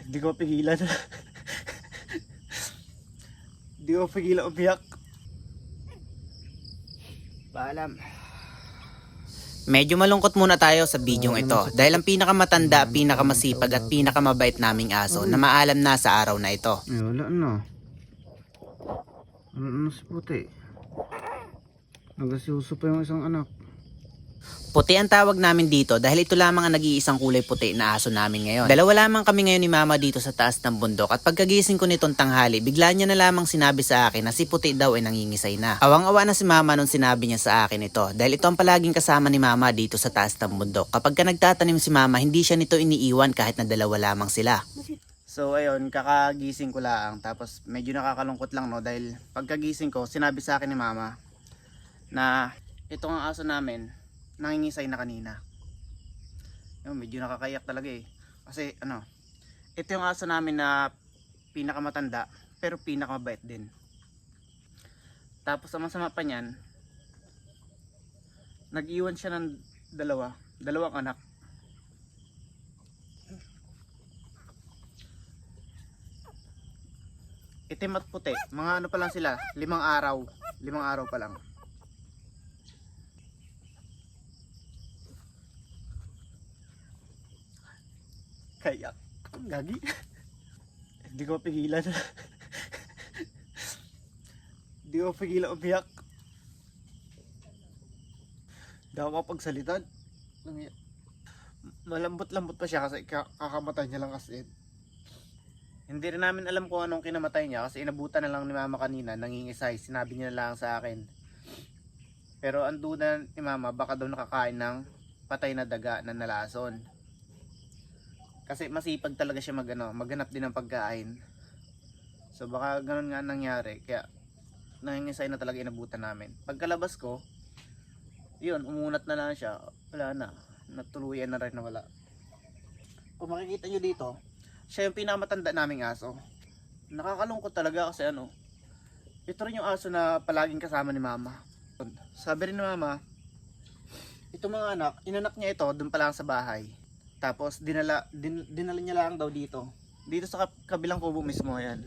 Hindi ko pigilan. Hindi ko pigilan umiyak. Paalam. Medyo malungkot muna tayo sa bidyong ito dahil ang pinakamatanda, pinakamasipag at pinakamabait naming aso na maalam na sa araw na ito. Ay, wala na. Wala na si Puti. Nagasiuso pa yung isang anak. Puti ang tawag namin dito dahil ito lamang ang nag-iisang kulay puti na aso namin ngayon. Dalawa lamang kami ngayon ni Mama dito sa taas ng bundok at pagkagising ko nitong tanghali, bigla niya na lamang sinabi sa akin na si Puti daw ay nangingisay na. Awang-awa na si Mama nung sinabi niya sa akin ito dahil ito ang palaging kasama ni Mama dito sa taas ng bundok. Kapag ka nagtatanim si Mama, hindi siya nito iniiwan kahit na dalawa lamang sila. So ayun, kakagising ko lang. Tapos medyo nakakalungkot lang no dahil pagkagising ko, sinabi sa akin ni Mama na itong ang aso namin nangingisay na kanina. Yung medyo nakakayak talaga eh. Kasi ano, ito yung aso namin na pinakamatanda pero pinakamabait din. Tapos ang masama pa niyan, nag-iwan siya ng dalawang anak. Itim at puti, mga ano pa lang sila, 5 araw pa lang. Kayak, gagi. Hindi ko pigilan. Hindi ko pigilan umiyak. Hindi ako mapagsalita. Malambot-lambot pa siya kasi kakamatay niya lang kasi. Hindi rin namin alam kung anong kinamatay niya kasi inabutan na lang ni Mama kanina, nangingisay. Sinabi niya na lang sa akin. Pero ang duda ni Mama, baka daw nakakain ng patay na daga na nalason. Kasi masipag talaga siya maghanap din ng pagkain. So baka ganun nga nangyari. Kaya nangingisay na talaga inabutan namin. Pagkalabas ko, yun, umunat na lang siya. Wala na. Natuluyan na rin na wala. Kung makikita nyo dito, siya yung pinakamatanda naming aso. Nakakalungkot talaga kasi ano, ito rin yung aso na palaging kasama ni Mama. Sabi rin ni Mama, itong mga anak, inanak niya ito dun pa lang sa bahay. Tapos dinala niya lang daw dito. Dito sa kabilang kubo mismo yan.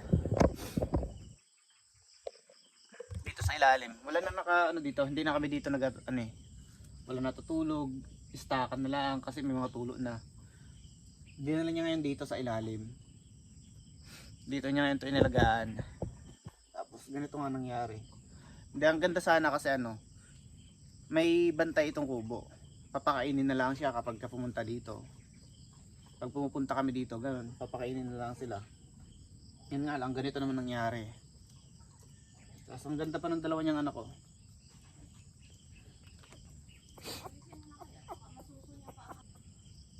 Dito sa ilalim. Wala na dito. Hindi na kami dito wala natutulog. Istakan na lang kasi may mga tulo na. Dinala niya ngayon dito sa ilalim. Dito niya ngayon ito inalagaan. Tapos ganito nga nangyari. Hindi, ang ganda sana kasi may bantay itong kubo. Papakainin na lang siya kapag pumunta dito. Pag pumupunta kami dito, ganoon, papakainin na lang sila. Yan nga lang, ganito naman nangyari. Tapos ang ganda pa ng dalawa niyang anak ko.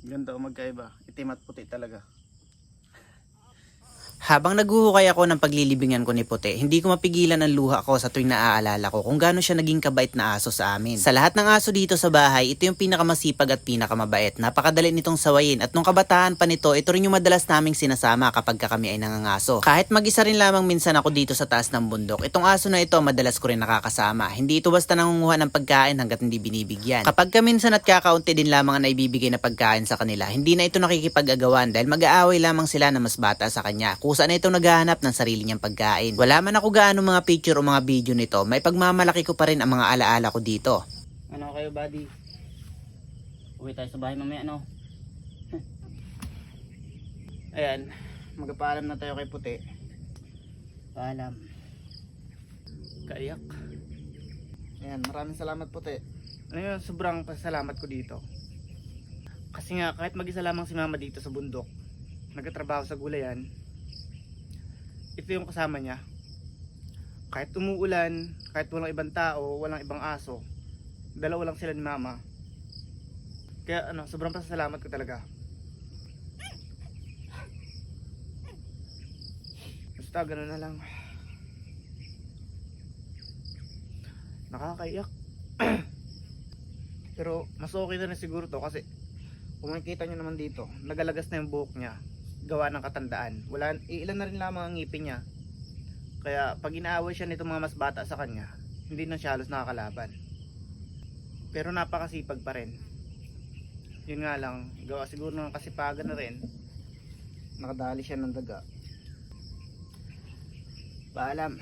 Ganda o magkaiba, itim at puti talaga. Habang naghuhukay ako ng paglilibingan ko ni Puti, hindi ko mapigilan ang luha ko sa tuwing naaalala ko kung gaano siya naging kabait na aso sa amin. Sa lahat ng aso dito sa bahay, ito yung pinakamasipag at pinakamabait. Napakadali nitong sawayin at nung kabataan pa nito, ito rin yung madalas naming sinasama kapag kami ay nangangaso. Kahit mag-isa rin lamang minsan ako dito sa taas ng bundok, itong aso na ito madalas ko rin nakakasama. Hindi ito basta nangunguha ng pagkain hanggat hindi binibigyan. Kapag minsan at kakaunti din lamang ang naibibigay na pagkain sa kanila, hindi na ito nakikipag-agawan dahil mag-aaway lamang sila na mas bata sa kanya. Kusa na ito naghahanap ng sarili niyang pagkain. Wala man ako gaano mga picture o mga video nito, may pagmamalaki ko pa rin ang mga alaala ko dito. Ano kayo, buddy? Uwi tayo sa bahay mamaya, Ayan, magpaalam na tayo kay Puti. Paalam. Kaiyak. Ayan, maraming salamat Puti. Ano yun, sobrang pasalamat ko dito. Kasi nga, kahit mag-isa lamang si Mama dito sa bundok, nagtatrabaho sa gulayan, ito yung kasama niya. Kahit umuulan, kahit walang ibang tao, walang ibang aso, dalawa lang sila ni Mama. Kaya sobrang pasalamat ko talaga. Basta gano'n na lang. Nakakaiyak. Pero mas okay na rin siguro to kasi kung makikita nyo naman dito, nagalagas na yung buhok niya. Gawa ng katandaan. Ilan na rin lamang ang ngipin niya. Kaya pag inaaway siya nito mga mas bata sa kanya, hindi na siya halos nakakalaban. Pero napakasipag pa rin. Yun nga lang, gawa siguro ng kasipagan na rin. Nakadali siya ng daga. Paalam.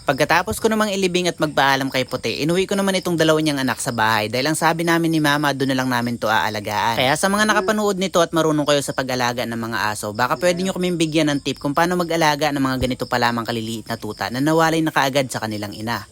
Pagkatapos ko namang ilibing at magpaalam kay Puti, inuwi ko naman itong dalawa niyang anak sa bahay dahil ang sabi namin ni Mama, doon na lang namin to aalagaan. Kaya sa mga nakapanood nito at marunong kayo sa pag-alaga ng mga aso, baka pwede nyo kaming bigyan ng tip kung paano mag-alaga ng mga ganito pa lamang kaliliit na tuta na nawalay na kaagad sa kanilang ina.